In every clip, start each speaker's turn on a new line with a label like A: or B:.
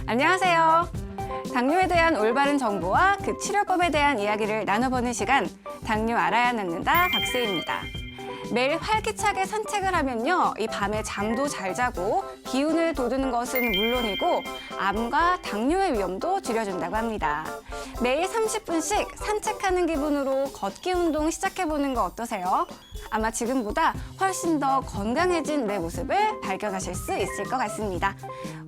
A: 안녕하세요. 당뇨에 대한 올바른 정보와 그 치료법에 대한 이야기를 나눠보는 시간, 당뇨 알아야 낫는다 박세희입니다. 매일 활기차게 산책을 하면요, 이 밤에 잠도 잘 자고 기운을 돋우는 것은 물론이고 암과 당뇨의 위험도 줄여준다고 합니다. 매일 30분씩 산책하는 기분으로 걷기 운동 시작해보는 거 어떠세요? 아마 지금보다 훨씬 더 건강해진 내 모습을 발견하실 수 있을 것 같습니다.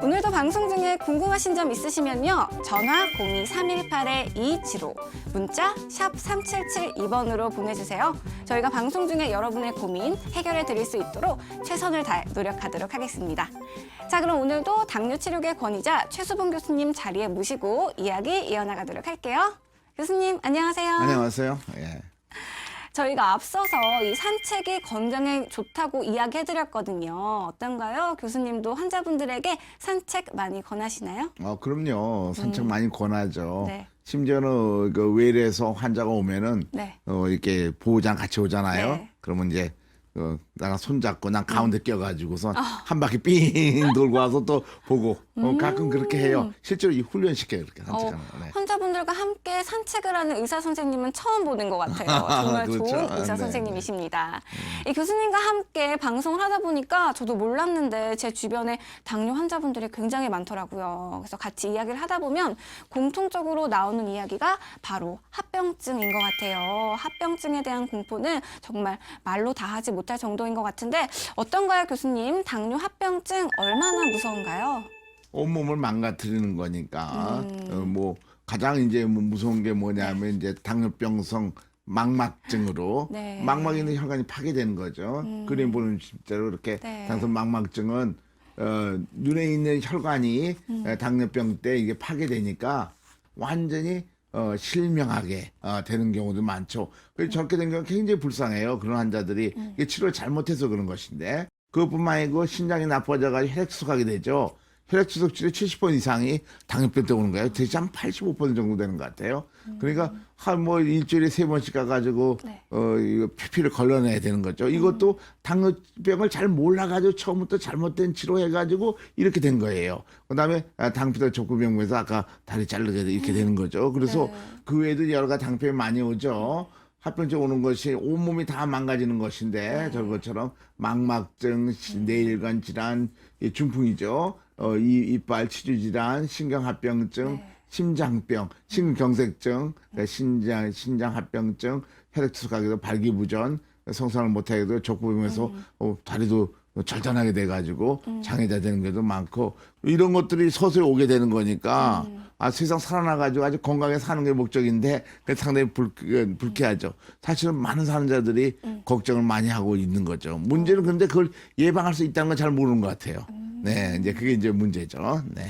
A: 오늘도 방송 중에 궁금하신 점 있으시면요, 전화 02-318-2275, 문자 샵 3772번으로 보내주세요. 저희가 방송 중에 여러분의 고민 해결해 드릴 수 있도록 최선을 다해 노력하도록 하겠습니다. 자, 그럼 오늘도 당뇨 치료계 권위자 최수봉 교수님 자리에 모시고 이야기 이어나가도록 할게요. 교수님, 안녕하세요.
B: 안녕하세요. 예.
A: 저희가 앞서서 이 산책이 건강에 좋다고 이야기해드렸거든요. 어떤가요? 교수님도 환자분들에게 산책 많이 권하시나요?
B: 그럼요. 산책 많이 권하죠.
A: 네.
B: 심지어는 그 외래에서 환자가 오면은
A: 네.
B: 이렇게 보호자랑 같이 오잖아요.
A: 네.
B: 그러면 이제 나랑 손잡고 난 가운데 껴가지고서 한 바퀴 삥 돌고 와서 또 보고 가끔 그렇게 해요. 실제로 이 훈련시켜요. 이렇게 산책하는 거. 네.
A: 환자분들과 함께 산책을 하는 의사 선생님은 처음 보는 것 같아요. 정말
B: 그렇죠.
A: 좋은 의사
B: 네,
A: 선생님이십니다. 이 교수님과 함께 방송을 하다 보니까 저도 몰랐는데 제 주변에 당뇨 환자분들이 굉장히 많더라고요. 그래서 같이 이야기를 하다 보면 공통적으로 나오는 이야기가 바로 합병증인 것 같아요. 합병증에 대한 공포는 정말 말로 다 하지 못할 정도인 것 같은데 어떤가요, 교수님? 당뇨 합병증 얼마나 무서운가요?
B: 온몸을 망가뜨리는 거니까 뭐 가장 이제 무서운 게 뭐냐면 이제 당뇨병성 망막증으로
A: 네.
B: 망막에 있는 혈관이 파괴되는 거죠. 그림 보는 실제로 이렇게
A: 네.
B: 당뇨 망막증은 눈에 있는 혈관이 당뇨병 때 이게 파괴되니까 완전히 실명하게 되는 경우도 많죠. 그래서 저렇게 된 경우는 굉장히 불쌍해요. 그런 환자들이 이게 치료를 잘못해서 그런 것인데 그것뿐만 아니고 신장이 나빠져가지고 혈액수속하게 되죠. 혈액수속 치료 70% 이상이 당뇨병 때 오는 거예요. 대체 한 85% 정도 되는 것 같아요. 그러니까 한 뭐 일주일에 3번씩 가가지고
A: 네.
B: 이거 피를 걸러내야 되는 거죠. 이것도 당뇨병을 잘 몰라가지고 처음부터 잘못된 치료해가지고 이렇게 된 거예요. 그다음에 당피도 족구병에서 아까 다리 자르게 이렇게 되는 거죠. 그래서
A: 네.
B: 그 외에도 여러 가지 당뇨병이 많이 오죠. 합병증 오는 것이 온몸이 다 망가지는 것인데 저것처럼 망막증, 뇌혈관 질환, 중풍이죠. 이빨 치주 질환, 신경합병증, 심장병, 심경색증, 신장합병증, 혈액투석하게 돼서 발기부전, 성장을 못하게 돼서 족부병에서 다리도 절단하게 돼가지고 장애자 되는 경우도 많고 이런 것들이 서서히 오게 되는 거니까 세상 살아나가지고 아주 건강하게 사는 게 목적인데 상당히 불쾌하죠. 사실은 많은 사람들이 걱정을 많이 하고 있는 거죠. 문제는 근데 그걸 예방할 수 있다는 건 잘 모르는 것 같아요. 네, 이제 그게 이제 문제죠. 네.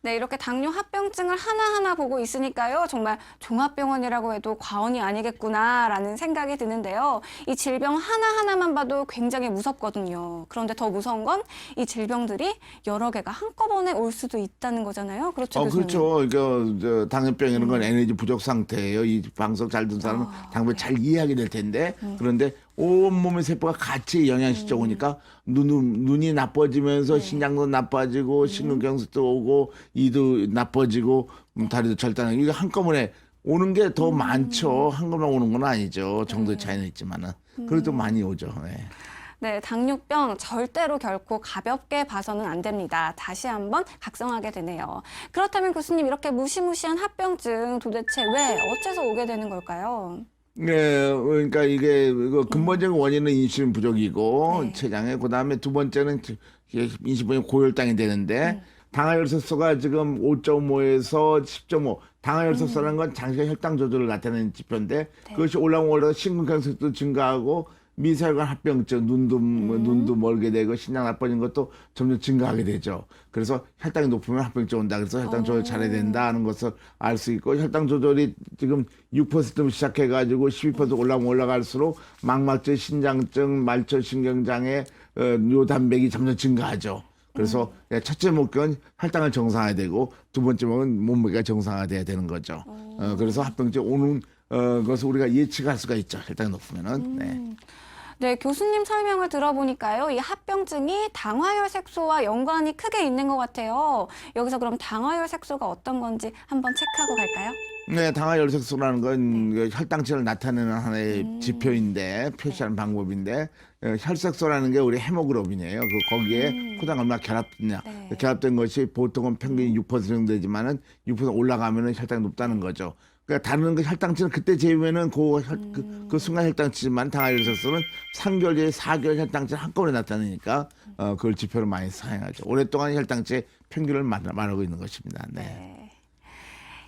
A: 네, 이렇게 당뇨 합병증을 하나하나 보고 있으니까요. 정말 종합병원이라고 해도 과언이 아니겠구나라는 생각이 드는데요. 이 질병 하나하나만 봐도 굉장히 무섭거든요. 그런데 더 무서운 건 이 질병들이 여러 개가 한꺼번에 올 수도 있다는 거잖아요. 그렇죠, 교수님?
B: 그렇죠. 이거 당뇨병 이런 건 에너지 부족 상태예요. 이 방송 잘 듣는 사람은 당뇨 잘 이해하게 될 텐데 그런데 온몸의 세포가 같이 영양실조 오니까 눈이 나빠지면서 신장도 나빠지고 심근경색도 오고 이도 나빠지고 다리도 절단하고 이거 한꺼번에 오는 게 더 많죠. 한꺼번에 오는 건 아니죠. 정도의 차이는 있지만은 그래도 많이 오죠. 네.
A: 네, 당뇨병 절대로 결코 가볍게 봐서는 안 됩니다. 다시 한번 각성하게 되네요. 그렇다면 교수님, 이렇게 무시무시한 합병증 도대체 왜, 어째서 오게 되는 걸까요?
B: 네, 그러니까 이게 근본적인 원인은 인슐린 부족이고 췌장에 그다음에 두 번째는 인슐린 고혈당이 되는데 당화혈색소가 지금 5.5에서 10.5. 당화혈색소라는 건 장시간 혈당 조절을 나타내는 지표인데 그것이 올라오면 심근경색도 증가하고 미세혈관 합병증, 눈도 멀게 되고 신장 나빠진 것도 점점 증가하게 되죠. 그래서 혈당이 높으면 합병증 온다. 그래서 혈당 조절 잘해야 된다 하는 것을 알 수 있고 혈당 조절이 지금 6% 시작해가지고 12% 올라가면 올라갈수록 망막증, 신장증, 말초신경장애, 뇨단백이 점점 증가하죠. 그래서 첫째 목표는 혈당을 정상화해야 되고 두 번째 목표는 몸무게가 정상화돼야 되는 거죠. 그래서 합병증 오는 것을 우리가 예측할 수가 있죠. 혈당이 높으면은. 네.
A: 네, 교수님 설명을 들어보니까요. 이 합병증이 당화혈 색소와 연관이 크게 있는 것 같아요. 여기서 그럼 당화혈 색소가 어떤 건지 한번 체크하고 갈까요?
B: 네, 당화혈색소라는 건 그 혈당치를 나타내는 하나의 지표인데 표시하는 방법인데 혈색소라는 게 우리 헤모글로빈이에요. 거기에 포당 얼마나 결합되냐.
A: 네.
B: 결합된 것이 보통은 평균 6% 정도 되지만은 6% 올라가면은 혈당이 높다는 거죠. 그러니까 다른 그 혈당치는 그때 재우면은 그 순간 혈당치지만 당화혈색소는 3개월 뒤에 4개월 혈당치를 한꺼번에 나타내니까 그걸 지표로 많이 사용하죠. 오랫동안 혈당치의 평균을 말하고 있는 것입니다. 네.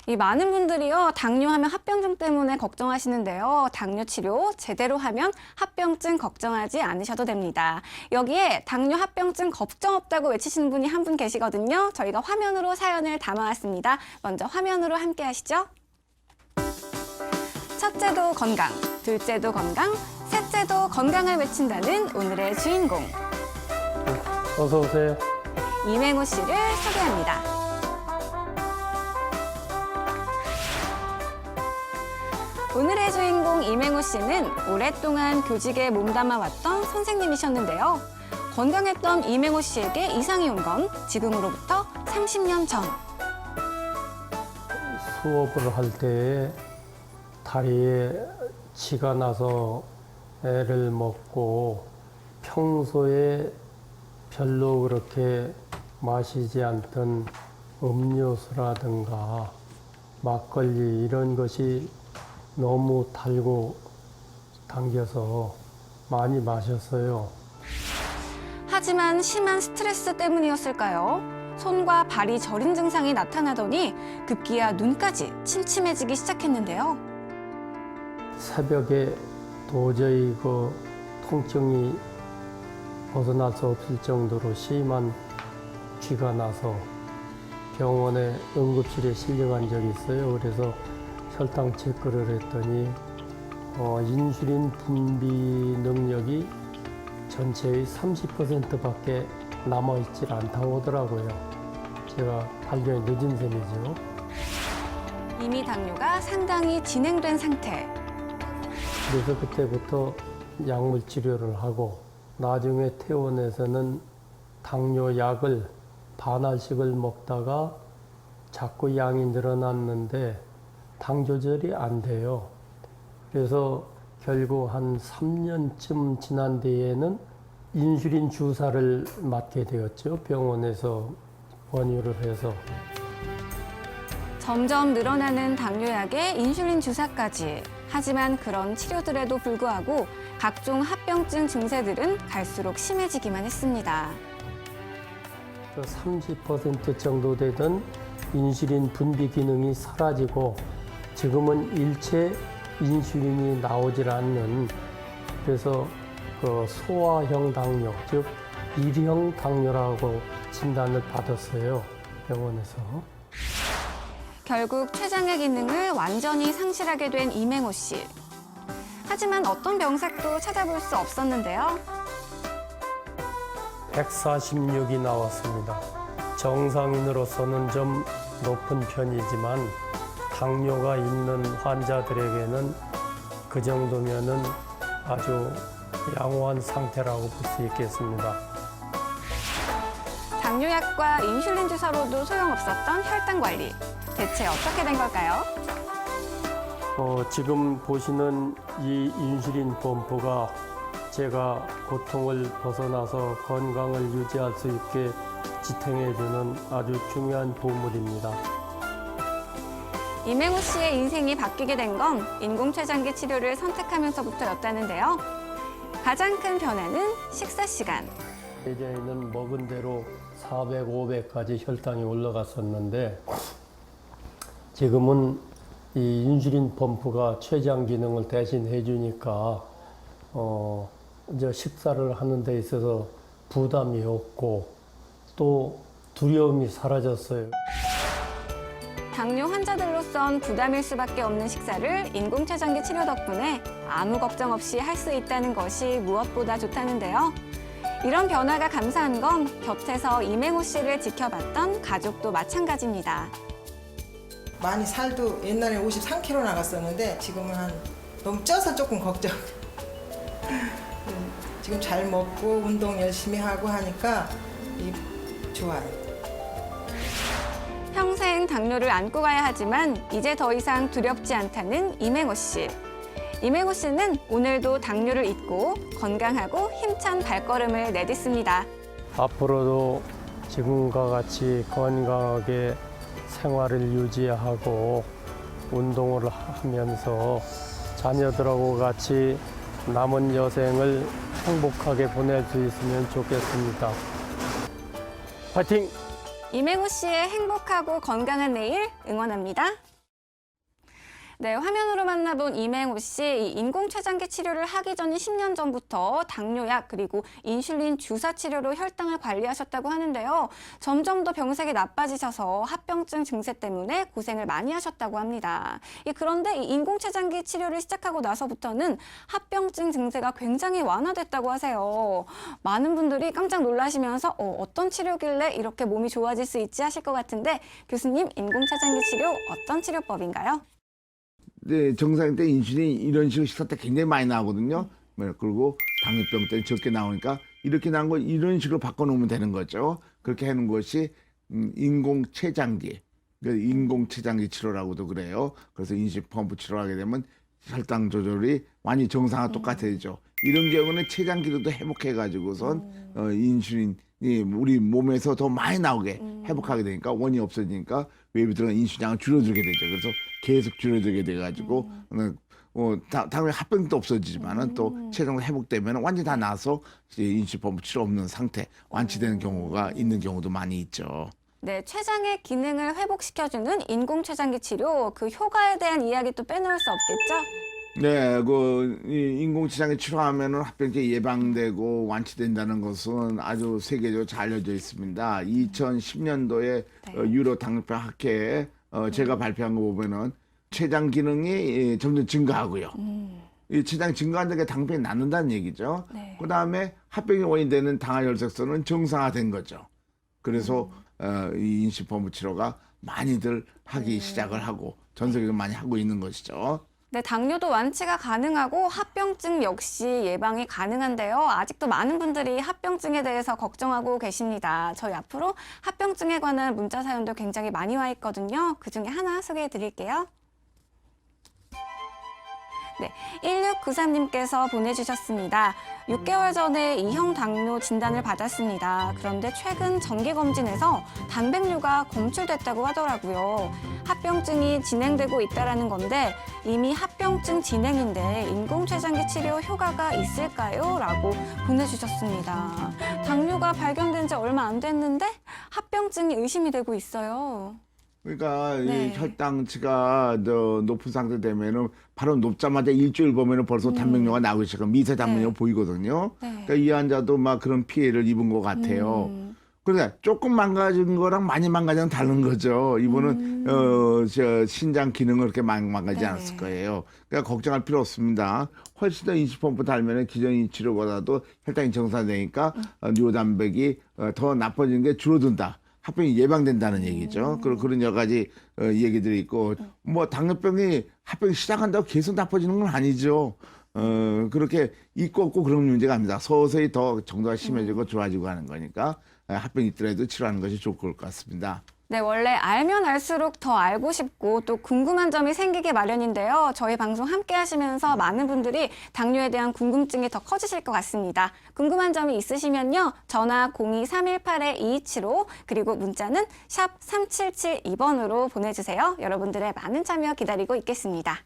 A: 이 많은 분들이요, 당뇨하면 합병증 때문에 걱정하시는데요. 당뇨 치료 제대로 하면 합병증 걱정하지 않으셔도 됩니다. 여기에 당뇨 합병증 걱정 없다고 외치시는 분이 한 분 계시거든요. 저희가 화면으로 사연을 담아왔습니다. 먼저 화면으로 함께 하시죠. 첫째도 건강, 둘째도 건강, 셋째도 건강을 외친다는 오늘의 주인공.
C: 어서 오세요.
A: 이맹호 씨를 소개합니다. 오늘의 주인공 이맹호 씨는 오랫동안 교직에 몸담아왔던 선생님이셨는데요. 건강했던 이맹호 씨에게 이상이 온 건 지금으로부터 30년 전.
C: 수업을 할 때 다리에 치가 나서 애를 먹고 평소에 별로 그렇게 마시지 않던 음료수라든가 막걸리 이런 것이 너무 달고 당겨서 많이 마셨어요.
A: 하지만 심한 스트레스 때문이었을까요? 손과 발이 저린 증상이 나타나더니 급기야 눈까지 침침해지기 시작했는데요.
C: 새벽에 도저히 그 통증이 벗어날 수 없을 정도로 심한 쥐가 나서 병원에 응급실에 실려간 적이 있어요. 그래서 혈당 체크를 했더니 인슐린 분비 능력이 전체의 30%밖에 남아있질 않다고 하더라고요. 제가 발견이 늦은 셈이죠.
A: 이미 당뇨가 상당히 진행된 상태.
C: 그래서 그때부터 약물 치료를 하고 나중에 퇴원해서는 당뇨 약을 반알씩을 먹다가 자꾸 양이 늘어났는데 당 조절이 안 돼요. 그래서 결국 한 3년쯤 지난 뒤에는 인슐린 주사를 맞게 되었죠. 병원에서 권유를 해서.
A: 점점 늘어나는 당뇨약에 인슐린 주사까지. 하지만 그런 치료들에도 불구하고 각종 합병증 증세들은 갈수록 심해지기만 했습니다.
C: 30% 정도 되던 인슐린 분비 기능이 사라지고 지금은 일체 인슐린이 나오질 않는, 그래서 그 소아형 당뇨, 즉 1형 당뇨라고 진단을 받았어요, 병원에서.
A: 결국 췌장의 기능을 완전히 상실하게 된 이맹호 씨. 하지만 어떤 병색도 찾아볼 수 없었는데요.
C: 146이 나왔습니다. 정상인으로서는 좀 높은 편이지만 당뇨가 있는 환자들에게는 그 정도면은 아주 양호한 상태라고 볼 수 있겠습니다.
A: 당뇨약과 인슐린 주사로도 소용없었던 혈당 관리. 대체 어떻게 된 걸까요?
C: 지금 보시는 이 인슐린 펌프가 제가 고통을 벗어나서 건강을 유지할 수 있게 지탱해주는 아주 중요한 보물입니다.
A: 이맹호 씨의 인생이 바뀌게 된 건 인공췌장기 치료를 선택하면서부터였다는데요. 가장 큰 변화는 식사 시간.
C: 예전에는 먹은 대로 400, 500까지 혈당이 올라갔었는데 지금은 이 인슐린 펌프가 췌장 기능을 대신 해주니까 이제 식사를 하는 데 있어서 부담이 없고 또 두려움이 사라졌어요.
A: 당뇨 환자들로선 부담일 수밖에 없는 식사를 인공췌장기 치료 덕분에 아무 걱정 없이 할 수 있다는 것이 무엇보다 좋다는데요. 이런 변화가 감사한 건 곁에서 이맹호 씨를 지켜봤던 가족도 마찬가지입니다.
D: 많이 살도 옛날에 53kg 나갔었는데 지금은 너무 쪄서 조금 걱정. 지금 잘 먹고 운동 열심히 하고 하니까 좋아요.
A: 평생 당뇨를 안고 가야 하지만 이제 더 이상 두렵지 않다는 이맹호 씨. 이맹호 씨는 오늘도 당뇨를 잊고 건강하고 힘찬 발걸음을 내딛습니다.
C: 앞으로도 지금과 같이 건강하게 생활을 유지하고 운동을 하면서 자녀들하고 같이 남은 여생을 행복하게 보낼 수 있으면 좋겠습니다. 파이팅!
A: 이맹호 씨의 행복하고 건강한 내일 응원합니다. 네, 화면으로 만나본 이맹호 씨, 이 인공췌장기 치료를 하기 전인 10년 전부터 당뇨약 그리고 인슐린 주사 치료로 혈당을 관리하셨다고 하는데요. 점점 더 병색이 나빠지셔서 합병증 증세 때문에 고생을 많이 하셨다고 합니다. 그런데 이 인공췌장기 치료를 시작하고 나서부터는 합병증 증세가 굉장히 완화됐다고 하세요. 많은 분들이 깜짝 놀라시면서 어떤 치료길래 이렇게 몸이 좋아질 수 있지 하실 것 같은데 교수님, 인공췌장기 치료 어떤 치료법인가요?
B: 네, 정상 때 인슐린 이런 식으로 식사 때 굉장히 많이 나오거든요. 그리고 당뇨병 때 적게 나오니까 이렇게 나온 거 이런 식으로 바꿔놓으면 되는 거죠. 그렇게 하는 것이 인공췌장기, 인공췌장기 치료라고도 그래요. 그래서 인슐린 펌프 치료하게 되면 혈당 조절이 완전히 정상과 똑같아지죠. 이런 경우는 췌장기도 회복해가지고선 인슐린이 우리 몸에서 더 많이 나오게 회복하게 되니까 원이 없어지니까 외부 들어간 인슐린량을 줄어들게 되죠. 그래서 계속 줄어들게 돼가지고 당연히 합병도 없어지지만은 또 췌장도 회복되면 완전히 다 나서 인슐린 펌프 치료 없는 상태 완치되는 경우가 있는 경우도 많이 있죠.
A: 네, 췌장의 기능을 회복시켜주는 인공췌장기 치료, 그 효과에 대한 이야기 또 빼놓을 수 없겠죠?
B: 네, 인공췌장기 치료하면은 합병증 예방되고 완치된다는 것은 아주 세계적으로 잘 알려져 있습니다. 2010년도에 유로 당뇨병 학회에 제가 발표한 거 보면은 췌장 기능이 점점 증가하고요. 이 췌장이 증가한다는 게 당뇨병이 낫는다는 얘기죠.
A: 네.
B: 그 다음에 합병이 원인이 되는 당화혈색소는 정상화된 거죠. 그래서 이 인슐린 펌프 치료가 많이들 하기 시작을 하고 전 세계적으로 많이 하고 있는 것이죠.
A: 네, 당뇨도 완치가 가능하고 합병증 역시 예방이 가능한데요. 아직도 많은 분들이 합병증에 대해서 걱정하고 계십니다. 저희 앞으로 합병증에 관한 문자 사연도 굉장히 많이 와 있거든요. 그중에 하나 소개해 드릴게요. 네, 1693님께서 보내주셨습니다. 6개월 전에 2형 당뇨 진단을 받았습니다. 그런데 최근 정기검진에서 단백뇨가 검출됐다고 하더라고요. 합병증이 진행되고 있다는 건데 이미 합병증 진행인데 인공췌장기 치료 효과가 있을까요? 라고 보내주셨습니다. 당뇨가 발견된 지 얼마 안 됐는데 합병증이 의심이 되고 있어요.
B: 그러니까
A: 네.
B: 이 혈당치가 높은 상태 되면은 바로 높자마자 일주일 보면은 벌써 단백뇨가 나오기 시작하고 미세 단백뇨가
A: 네.
B: 보이거든요.
A: 네.
B: 그러니까 이 환자도 막 그런 피해를 입은 것 같아요. 그러니까 조금 망가진 거랑 많이 망가진 건 다른 거죠. 이분은 신장 기능을 그렇게 망가지지
A: 네.
B: 않았을 거예요. 그러니까 걱정할 필요 없습니다. 훨씬 더 인슐린 펌프 달면은 기존 치료보다도 혈당이 정상되니까 뇨단백이 더 나빠지는 게 줄어든다. 합병이 예방된다는 얘기죠. 그런 여러 가지 얘기들이 있고, 뭐 당뇨병이 합병이 시작한다고 계속 나빠지는 건 아니죠. 그렇게 있고 없고 그런 문제가 아닙니다. 서서히 더 정도가 심해지고 좋아지고 하는 거니까 합병이 있더라도 치료하는 것이 좋을 것 같습니다.
A: 네, 원래 알면 알수록 더 알고 싶고 또 궁금한 점이 생기게 마련인데요. 저희 방송 함께 하시면서 많은 분들이 당뇨에 대한 궁금증이 더 커지실 것 같습니다. 궁금한 점이 있으시면요. 전화 02-318-2275 그리고 문자는 샵 3772번으로 보내주세요. 여러분들의 많은 참여 기다리고 있겠습니다.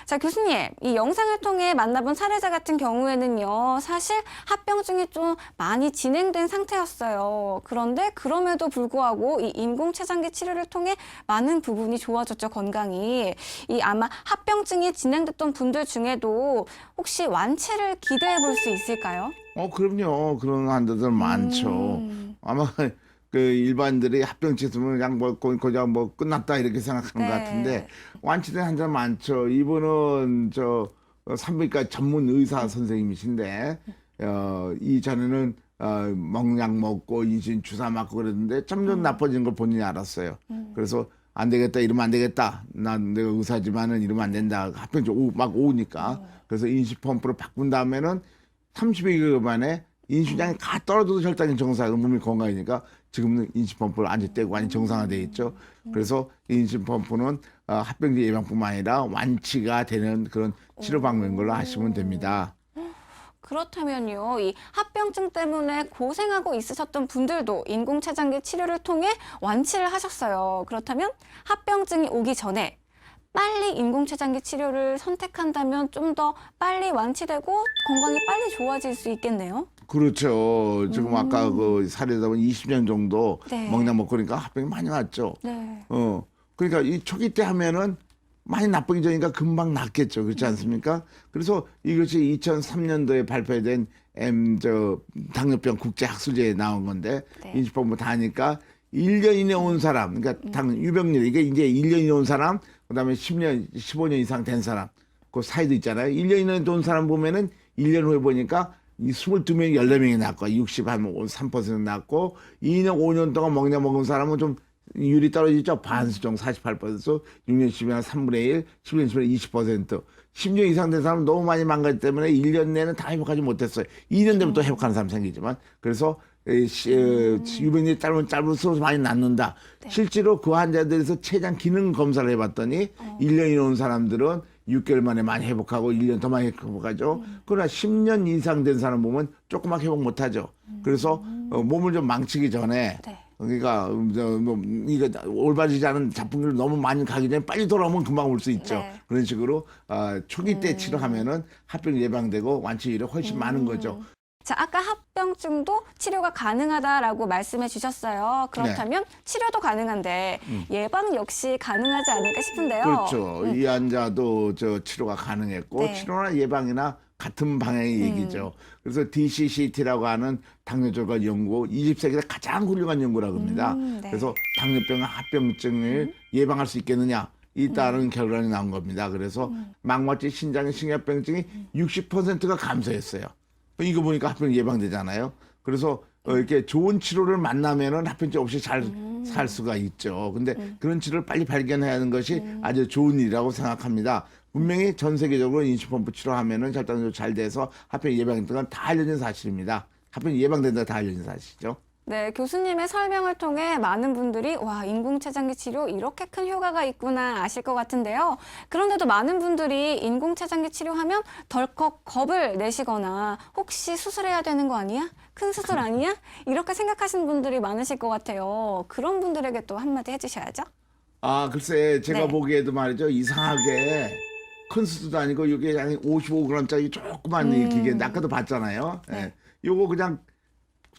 A: 자, 교수님, 이 영상을 통해 만나본 사례자 같은 경우에는요, 사실 합병증이 좀 많이 진행된 상태였어요. 그런데 그럼에도 불구하고 이 인공췌장기 치료를 통해 많은 부분이 좋아졌죠, 건강이. 아마 합병증이 진행됐던 분들 중에도 혹시 완치를 기대해 볼 수 있을까요?
B: 그럼요. 그런 환자들 많죠. 아마 그 일반들이 합병증 있으면 그냥 그냥 끝났다 이렇게 생각하는 것
A: 네.
B: 같은데 완치된 환자 많죠. 이분은 산부인과 전문 의사 선생님이신데 이전에는 먹약 먹고 인슐린 주사 맞고 그랬는데 점점 나빠지는 걸 본인이 알았어요. 그래서 안 되겠다 이러면 안 되겠다. 내가 의사지만은 이러면 안 된다. 합병증 막 오니까 그래서 인슐린 펌프로 바꾼 다음에는 30여 개월 만에 인수량이 가 떨어져도 혈당이 정상이고 몸이 건강이니까 지금은 인수펌프를 완전히 떼고 완전히 정상화되어 있죠. 그래서 인수펌프는 합병증 예방뿐만 아니라 완치가 되는 그런 치료 방법인 걸로 아시면 됩니다.
A: 그렇다면요, 이 합병증 때문에 고생하고 있으셨던 분들도 인공췌장기 치료를 통해 완치를 하셨어요. 그렇다면 합병증이 오기 전에 빨리 인공췌장기 치료를 선택한다면 좀 더 빨리 완치되고 건강이 빨리 좋아질 수 있겠네요.
B: 그렇죠. 지금 아까 그 사례다 보면 20년 정도
A: 네.
B: 먹냐 먹고 그러니까 합병이 많이 왔죠.
A: 네.
B: 그러니까 이 초기 때 하면은 많이 나쁘기 전이니까 금방 낫겠죠. 그렇지 않습니까? 그래서 이것이 2003년도에 발표된 당뇨병 국제학술제에 나온 건데
A: 네.
B: 인수본부 다 하니까 1년 이내 온 사람, 그러니까 유병률, 이게 이제 1년 이내 온 사람, 그다음에 10년, 15년 이상 된 사람, 그 사이도 있잖아요. 1년 이내 온 사람 보면은 1년 후에 보니까 이 22명이 14명이 낳고 63% 낳고 2년, 5년 동안 먹냐 먹은 사람은 좀 율이 떨어지죠. 반수정 48%, 6년 10년 3분의 1, 10년 10년 20%. 10년 이상 된 사람은 너무 많이 망가졌기 때문에 1년 내는 다 회복하지 못했어요. 2년 되면 또 회복하는 사람 생기지만. 그래서 유병률이 짧을수록 많이 낫는다.
A: 네.
B: 실제로 그 환자들에서 췌장 기능 검사를 해봤더니 1년이 온 사람들은 6개월 만에 많이 회복하고 1년 더 많이 회복하죠. 그러나 10년 이상 된 사람 보면 조그맣게 회복 못하죠. 그래서 몸을 좀 망치기 전에
A: 네.
B: 그러니까 이거 올바르지 않은 자풍기를 너무 많이 가기 전에 빨리 돌아오면 금방 올 수 있죠.
A: 네.
B: 그런 식으로 초기 때 치료하면은 합병 예방되고 완치율이 훨씬 많은 거죠.
A: 자, 아까 합병증도 치료가 가능하다라고 말씀해 주셨어요. 그렇다면 치료도 가능한데 예방 역시 가능하지 않을까 싶은데요.
B: 그렇죠. 이 환자도 치료가 가능했고
A: 네.
B: 치료나 예방이나 같은 방향의 얘기죠. 그래서 DCCT라고 하는 당뇨조과 연구 20세기에 가장 훌륭한 연구라고 합니다.
A: 네.
B: 그래서 당뇨병과 합병증을 예방할 수 있겠느냐 이따른 결론이 나온 겁니다. 그래서 망막지 신장의 식이합병증이 60%가 감소했어요. 이거 보니까 합병 예방되잖아요. 그래서 이렇게 좋은 치료를 만나면은 합병증 없이 잘 살 수가 있죠. 근데 그런 치료를 빨리 발견해야 하는 것이 아주 좋은 일이라고 생각합니다. 분명히 전 세계적으로 인수펌프 치료하면은 혈당도 잘 돼서 합병 예방되는 건 다 알려진 사실입니다. 합병 예방된다 다 알려진 사실이죠.
A: 네, 교수님의 설명을 통해 많은 분들이 와, 인공췌장기 치료 이렇게 큰 효과가 있구나 아실 것 같은데요. 그런데도 많은 분들이 인공췌장기 치료하면 덜컥 겁을 내시거나 혹시 수술해야 되는 거 아니야? 큰 수술 아니야? 이렇게 생각하시는 분들이 많으실 것 같아요. 그런 분들에게 또 한마디 해주셔야죠.
B: 글쎄 제가
A: 네.
B: 보기에도 말이죠. 이상하게 큰 수도 아니고 이게 한 55g짜리 조그만 이 기계인데 아까도 봤잖아요.
A: 네.
B: 예. 요거 그냥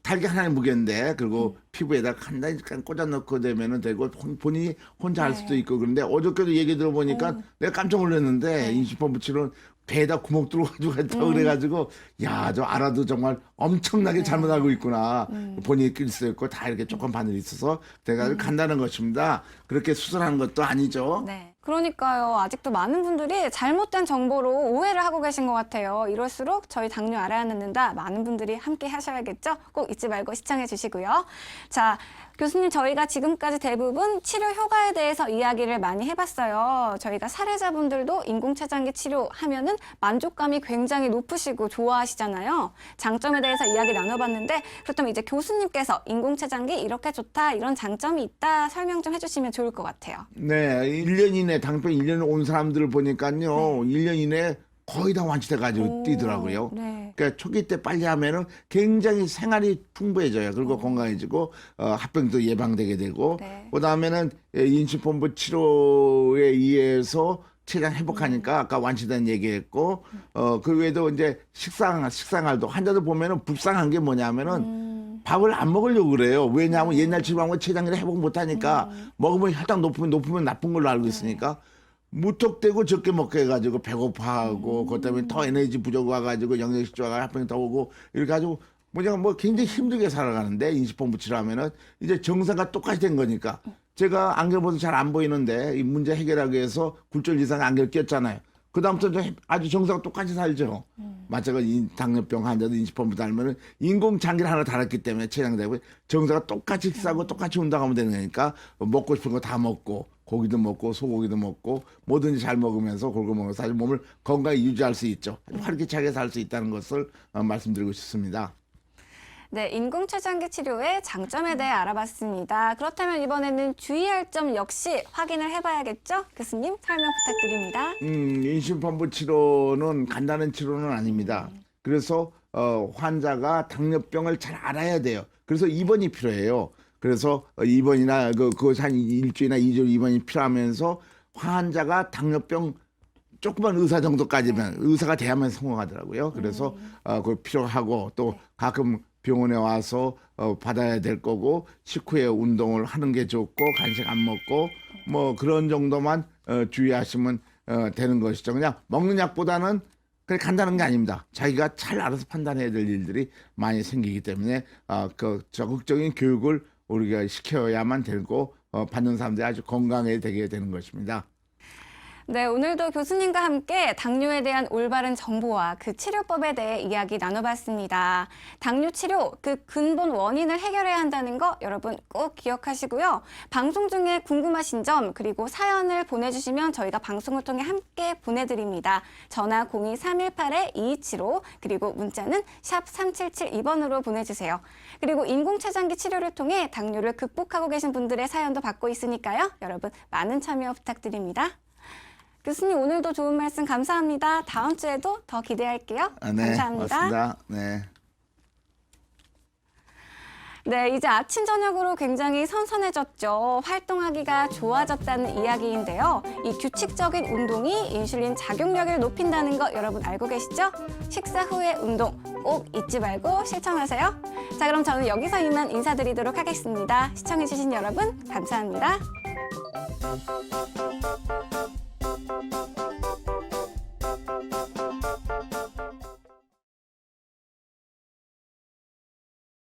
B: 달걀 하나의 무게인데 그리고 피부에다 간단히 꽂아넣고 되면은 되고 본인이 혼자 할 수도 있고 그런데 어저께도 얘기 들어보니까 내가 깜짝 놀랐는데 인수펌프 치료는 배에다 구멍 뚫어가지고 했다고 그래가지고 야, 저 알아도 정말 엄청나게 잘못하고 있구나. 본인이 낄 수 있고 다 이렇게 조금 바늘이 있어서 내가 간다는 것입니다. 그렇게 수술하는 것도 아니죠.
A: 네. 그러니까요. 아직도 많은 분들이 잘못된 정보로 오해를 하고 계신 것 같아요. 이럴수록 저희 당뇨 알아야 듣는다 많은 분들이 함께 하셔야겠죠. 꼭 잊지 말고 시청해 주시고요. 자, 교수님 저희가 지금까지 대부분 치료 효과에 대해서 이야기를 많이 해봤어요. 저희가 사례자분들도 인공췌장기 치료하면은 만족감이 굉장히 높으시고 좋아하시잖아요. 장점에 대해서 이야기 나눠봤는데 그렇다면 이제 교수님께서 인공췌장기 이렇게 좋다 이런 장점이 있다 설명 좀 해주시면 좋을 것 같아요.
B: 네, 1년 이내 당뇨병 1년 온 사람들을 보니까요. 1년 이내 거의 다 완치돼가지고 뛰더라고요.
A: 네.
B: 그러니까 초기 때 빨리 하면은 굉장히 생활이 풍부해져요. 그리고 건강해지고 합병도 예방되게 되고
A: 네.
B: 그다음에는 인수본부 치료에 의해서 췌장 회복하니까 아까 완치된 얘기했고 그 외에도 이제 식생활도 환자들 보면은 불쌍한 게 뭐냐면은 밥을 안 먹으려고 그래요. 왜냐하면 옛날 치료하면 췌장이 회복 못하니까 먹으면 혈당 높으면 나쁜 걸로 알고 있으니까 무턱대고 적게 먹게 해가지고 배고파하고 그것 때문에 더 에너지 부족 와가지고 영양실조가 합병이 더 오고 이렇게 가지고 뭐 굉장히 힘들게 살아가는데 인수본부 치료하면은 이제 정상과 똑같이 된 거니까 제가 안경 벗어도 잘 안 보이는데 이 문제 해결하기 위해서 굴절 이상 안경 꼈잖아요. 그다음부터 아주 정상과 똑같이 살죠. 마찬가지 당뇨병 환자도 인수본부 달면은 인공장기를 하나 달았기 때문에 췌장되고 정상과 똑같이 식사하고 똑같이 운동하면 되는 거니까 먹고 싶은 거 다 먹고 고기도 먹고 소고기도 먹고 뭐든지 잘 먹으면서 골고 먹어서 사실 몸을 건강히 유지할 수 있죠. 아주 활기차게 살 수 있다는 것을 말씀드리고 싶습니다.
A: 네, 인공췌장기 치료의 장점에 대해 알아봤습니다. 그렇다면 이번에는 주의할 점 역시 확인을 해봐야겠죠? 교수님 설명 부탁드립니다.
B: 인슐린펌프 치료는 간단한 치료는 아닙니다. 그래서 환자가 당뇨병을 잘 알아야 돼요. 그래서 입원이 필요해요. 그래서 입원이나 그것이 한 일주일이나 2주 입원이 필요하면서 환자가 당뇨병 조그만 의사 정도까지면 의사가 돼야만 성공하더라고요. 그래서 그걸 필요하고 또 가끔 병원에 와서 받아야 될 거고 식후에 운동을 하는 게 좋고 간식 안 먹고 뭐 그런 정도만 주의하시면 되는 것이죠. 그냥 먹는 약보다는 그게 간단한 게 아닙니다. 자기가 잘 알아서 판단해야 될 일들이 많이 생기기 때문에 그 적극적인 교육을 우리가 시켜야만 되고 받는 사람들이 아주 건강하게 되게 되는 것입니다.
A: 네, 오늘도 교수님과 함께 당뇨에 대한 올바른 정보와 그 치료법에 대해 이야기 나눠봤습니다. 당뇨 치료, 그 근본 원인을 해결해야 한다는 거 여러분 꼭 기억하시고요. 방송 중에 궁금하신 점 그리고 사연을 보내주시면 저희가 방송을 통해 함께 보내드립니다. 전화 02-318-2275 그리고 문자는 샵 3772번으로 보내주세요. 그리고 인공췌장기 치료를 통해 당뇨를 극복하고 계신 분들의 사연도 받고 있으니까요. 여러분 많은 참여 부탁드립니다. 교수님 오늘도 좋은 말씀 감사합니다. 다음 주에도 더 기대할게요.
B: 네,
A: 감사합니다.
B: 고맙습니다. 네.
A: 네, 이제 아침 저녁으로 굉장히 선선해졌죠. 활동하기가 좋아졌다는 이야기인데요. 이 규칙적인 운동이 인슐린 작용력을 높인다는 거 여러분 알고 계시죠? 식사 후에 운동 꼭 잊지 말고 실천하세요. 자, 그럼 저는 여기서 이만 인사드리도록 하겠습니다. 시청해주신 여러분 감사합니다.